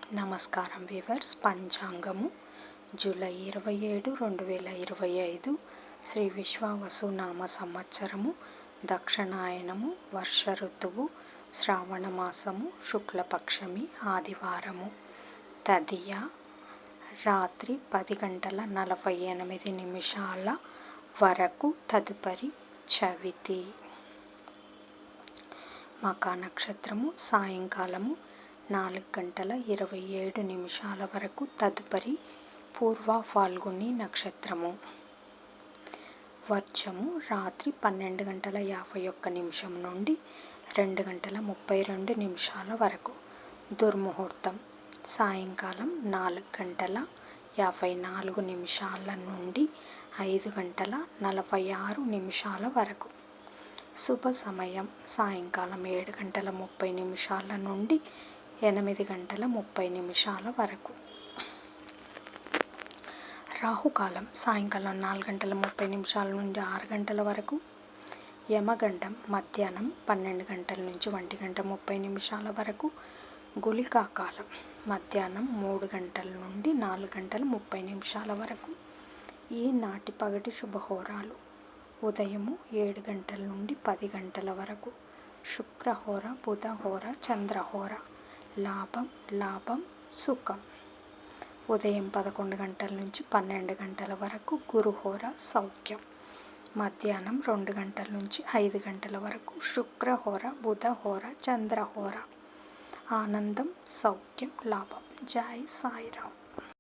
నమస్కారం weavers. పంచాంగము July 27, 2025 Shri విశ్వావసునామ సంవత్సరము, దక్షిణాయనము, వర్ష ఋతువు, శ్రావణ మాసము, శుక్లపక్షమి, ఆదివారము. తదియ రాత్రి 10:48 వరకు, తదుపరి చవితి. మకా నక్షత్రము సాయంకాలము 4:27 వరకు, తదుపరి పూర్వ ఫాల్గుని నక్షత్రము. వర్జము రాత్రి 12:51 నుండి 2:32 వరకు. దుర్ముహూర్తం సాయంకాలం 4:54 నుండి 5:46 వరకు. శుభ సమయం సాయంకాలం 7:30 నుండి 8:30 వరకు. రాహుకాలం సాయంకాలం 4:30 నుండి 6 వరకు. యమగండం మధ్యాహ్నం 12 నుంచి 1:30 వరకు. గుళికా కాలం మధ్యాహ్నం 3 నుండి 4:30 వరకు. ఈనాటి పగటి శుభహోరాలు: ఉదయము 7 నుండి 10 వరకు. శుక్రహోర, బుధహోర, చంద్రహోర. లాభం సుఖం. ఉదయం 11 నుంచి 12 వరకు గురుహోర, సౌఖ్యం. మధ్యాహ్నం 2 నుంచి 5 వరకు శుక్రహోర, బుధహోర, చంద్రహోర. ఆనందం, సౌఖ్యం, లాభం. జై సాయిరాం.